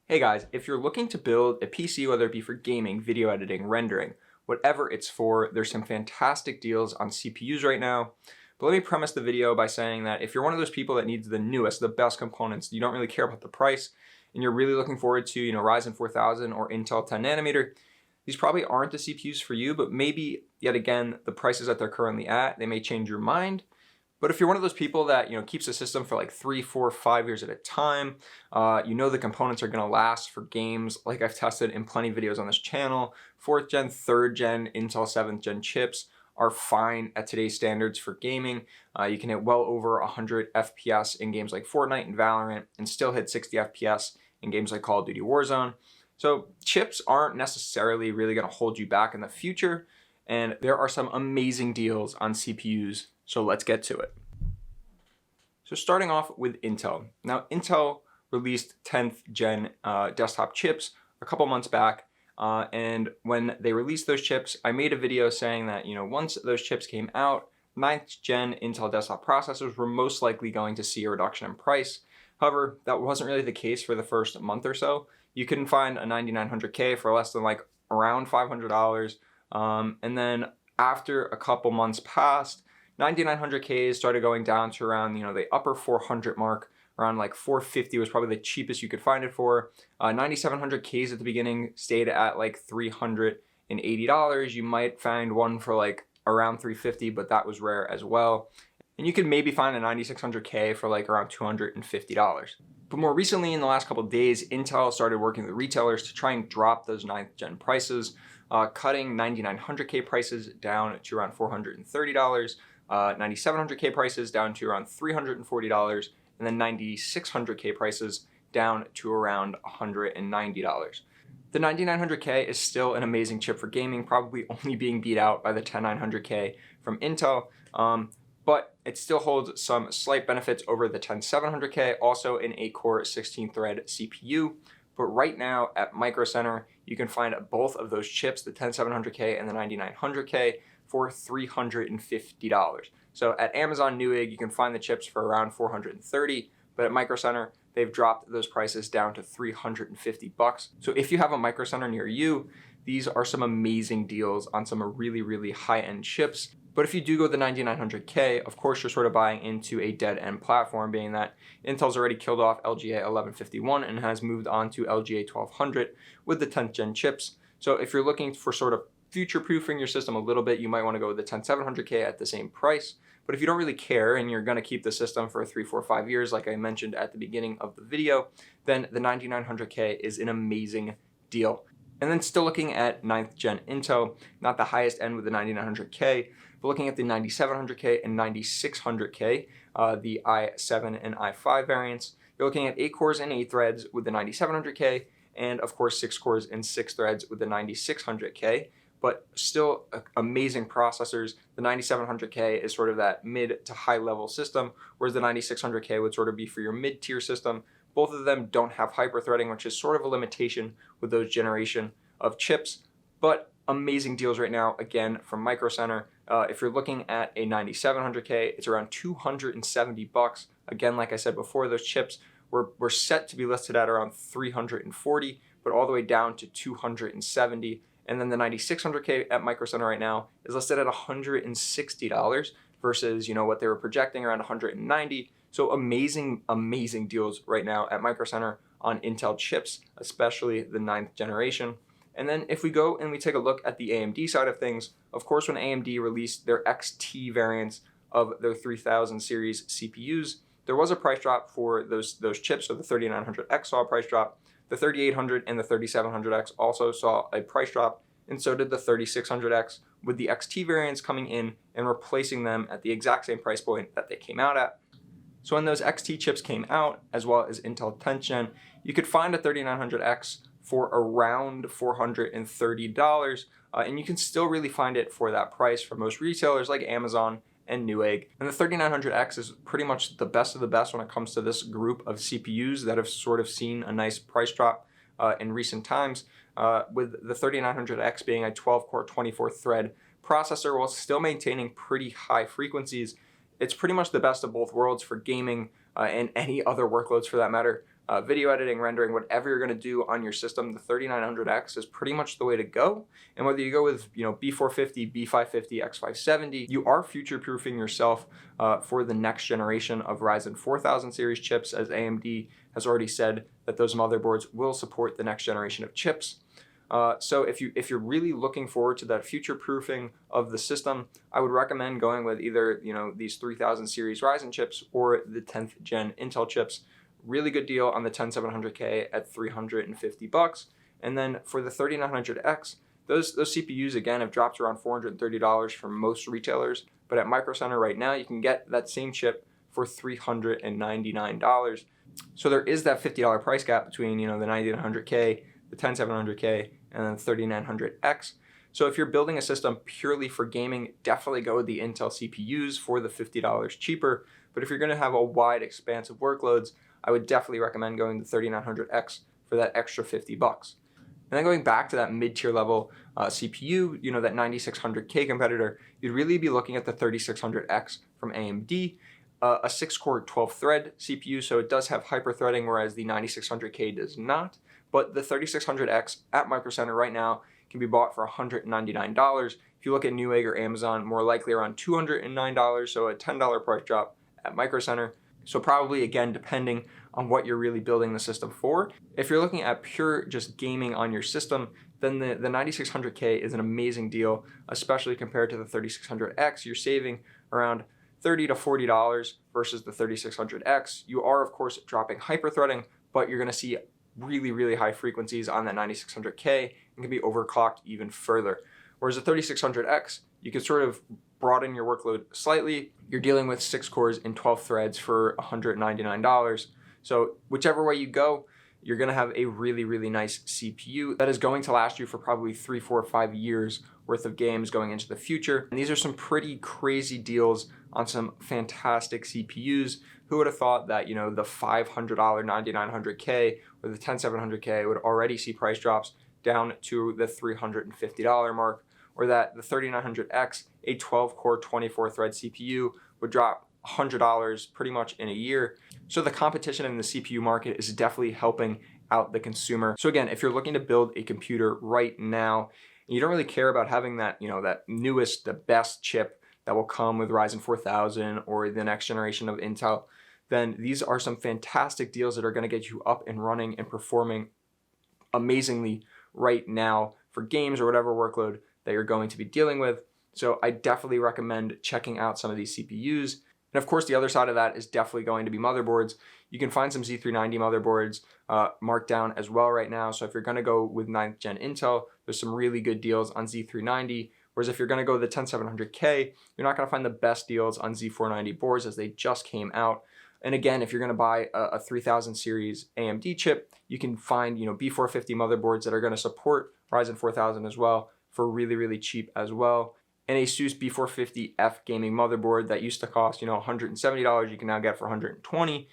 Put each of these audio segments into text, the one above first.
Hey guys, if you're looking to build a PC, whether it be for gaming, video editing, rendering, whatever it's for, there's some fantastic deals on CPUs right now. But let me premise the video by saying that if you're one of those people that needs the newest, the best components, you don't really care about the price, and you're really looking forward to, Ryzen 4000 or Intel 10 nanometer, these probably aren't the CPUs for you, but maybe, yet again, the prices that they're currently at, they may change your mind. But if you're one of those people that keeps a system for like 3, 4, 5 years at a time, the components are going to last for games like I've tested in plenty of videos on this channel. 4th gen, 3rd gen, Intel 7th gen chips are fine at today's standards for gaming. You can hit well over 100 FPS in games like Fortnite and Valorant and still hit 60 FPS in games like Call of Duty Warzone. So chips aren't necessarily really going to hold you back in the future, and there are some amazing deals on CPUs. So let's get to it. So starting off with Intel. Now Intel released 10th gen desktop chips a couple months back. And when they released those chips, I made a video saying that, once those chips came out, 9th gen Intel desktop processors were most likely going to see a reduction in price. However, that wasn't really the case for the first month or so. You couldn't find a 9900K for less than around $500. And then after a couple months passed, 9900Ks started going down to around, the upper 400 mark. Around 450 was probably the cheapest you could find it for. 9700Ks at the beginning stayed at $380. You might find one for around 350, but that was rare as well. And you could maybe find a 9600K for around $250. But more recently, in the last couple of days, Intel started working with retailers to try and drop those 9th gen prices, cutting 9900K prices down to around $430. 9700K prices down to around $340, and then 9600K prices down to around $190. The 9900K is still an amazing chip for gaming, probably only being beat out by the 10900K from Intel, but it still holds some slight benefits over the 10700K, also an 8-core 16-thread CPU. But right now at Micro Center, you can find both of those chips, the 10700K and the 9900K, for $350. So at Amazon Newegg, you can find the chips for around $430, but at Micro Center, they've dropped those prices down to $350. So if you have a Micro Center near you, these are some amazing deals on some really, really high-end chips. But if you do go the 9900K, of course, you're sort of buying into a dead-end platform, being that Intel's already killed off LGA 1151 and has moved on to LGA 1200 with the 10th gen chips. So if you're looking for sort of future-proofing your system a little bit, you might want to go with the 10700K at the same price. But if you don't really care and you're going to keep the system for 3, 4, 5 years, like I mentioned at the beginning of the video, then the 9900K is an amazing deal. And then still looking at 9th gen Intel, not the highest end with the 9900K, but looking at the 9700K and 9600K, the i7 and i5 variants, you're looking at 8 cores and 8 threads with the 9700K, and of course 6 cores and 6 threads with the 9600K. But still amazing processors. The 9700K is sort of that mid to high level system, whereas the 9600K would sort of be for your mid-tier system. Both of them don't have hyper-threading, which is sort of a limitation with those generation of chips, but amazing deals right now, again, from Micro Center. If you're looking at a 9700K, it's around $270. Again, like I said before, those chips were set to be listed at around $340, but all the way down to $270. And then the 9600K at Micro Center right now is listed at $160 versus, what they were projecting around $190. So amazing, amazing deals right now at Micro Center on Intel chips, especially the 9th generation. And then if we go and we take a look at the AMD side of things, of course, when AMD released their XT variants of their 3000 series CPUs, there was a price drop for those chips. So the 3900X saw a price drop. The 3800 and the 3700X also saw a price drop, and so did the 3600X, with the XT variants coming in and replacing them at the exact same price point that they came out at. So when those XT chips came out, as well as Intel 10th Gen, you could find a 3900X for around $430, and you can still really find it for that price from most retailers like Amazon and Newegg. And the 3900X is pretty much the best of the best when it comes to this group of CPUs that have sort of seen a nice price drop in recent times, with the 3900X being a 12-core, 24-thread processor while still maintaining pretty high frequencies. It's pretty much the best of both worlds for gaming and any other workloads for that matter. video editing, rendering, whatever you're going to do on your system, the 3900X is pretty much the way to go. And whether you go with, B450, B550, X570, you are future-proofing yourself for the next generation of Ryzen 4000 series chips, as AMD has already said that those motherboards will support the next generation of chips. So if you're really looking forward to that future-proofing of the system, I would recommend going with either these 3000 series Ryzen chips or the 10th gen Intel chips. Really good deal on the 10700K at $350. And then for the 3900X, those CPUs again have dropped around $430 from most retailers, but at Micro Center right now you can get that same chip for $399. So there is that $50 price gap between the 9900K, the 10700K, and then the 3900X. So if you're building a system purely for gaming, definitely go with the Intel CPUs for the $50 cheaper. But if you're going to have a wide expanse of workloads, I would definitely recommend going the 3900X for that extra $50. And then going back to that mid-tier level CPU, that 9600K competitor, you'd really be looking at the 3600X from AMD, a 6-core 12-thread CPU, so it does have hyper-threading, whereas the 9600K does not. But the 3600X at Micro Center right now can be bought for $199. If you look at Newegg or Amazon, more likely around $209, so a $10 price drop at Micro Center. So probably, again, depending on what you're really building the system for. If you're looking at pure just gaming on your system, then the 9600K is an amazing deal, especially compared to the 3600X. You're saving around $30 to $40 versus the 3600X. You are, of course, dropping hyper-threading, but you're going to see really, really high frequencies on that 9600K and can be overclocked even further. Whereas the 3600X, you can sort of broaden your workload slightly. You're dealing with 6 cores and 12 threads for $199. So whichever way you go, you're going to have a really, really nice CPU that is going to last you for probably 3, 4, 5 years worth of games going into the future. And these are some pretty crazy deals on some fantastic CPUs. Who would have thought that, the $500 9900K or the 10700K would already see price drops down to the $350 mark, or that the 3900X, a 12-core 24-thread CPU, would drop $100 pretty much in a year. So the competition in the CPU market is definitely helping out the consumer. So again, if you're looking to build a computer right now, and you don't really care about having that, that newest, the best chip that will come with Ryzen 4000 or the next generation of Intel, then these are some fantastic deals that are going to get you up and running and performing amazingly right now for games or whatever workload that you're going to be dealing with. So I definitely recommend checking out some of these CPUs. And of course, the other side of that is definitely going to be motherboards. You can find some Z390 motherboards marked down as well right now. So if you're going to go with 9th gen Intel, there's some really good deals on Z390. Whereas if you're going to go with the 10700K, you're not going to find the best deals on Z490 boards as they just came out. And again, if you're going to buy a 3000 series AMD chip, you can find B450 motherboards that are going to support Ryzen 4000 as well for really, really cheap as well. And ASUS B450F gaming motherboard that used to cost $170, you can now get for $120.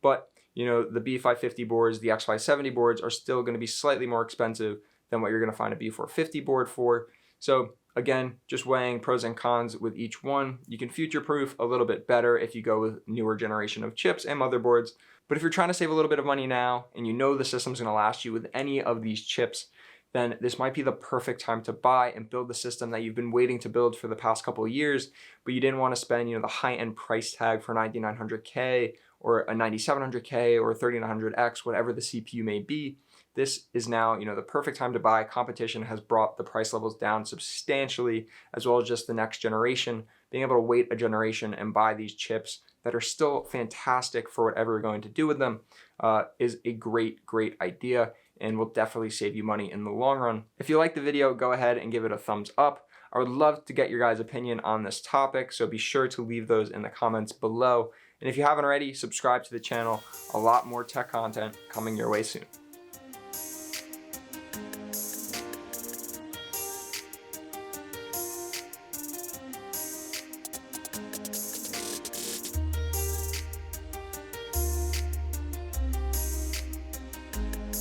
But the B550 boards, the X570 boards are still going to be slightly more expensive than what you're going to find a B450 board for. So again, just weighing pros and cons with each one. You can future-proof a little bit better if you go with newer generation of chips and motherboards. But if you're trying to save a little bit of money now and the system's going to last you with any of these chips, then this might be the perfect time to buy and build the system that you've been waiting to build for the past couple of years, but you didn't want to spend the high-end price tag for 9900K or a 9700K or a 3900X, whatever the CPU may be. This is now the perfect time to buy. Competition has brought the price levels down substantially, as well as just the next generation. Being able to wait a generation and buy these chips that are still fantastic for whatever you're going to do with them is a great, great idea, and will definitely save you money in the long run. If you like the video, go ahead and give it a thumbs up. I would love to get your guys' opinion on this topic, so be sure to leave those in the comments below. And if you haven't already, subscribe to the channel. A lot more tech content coming your way soon.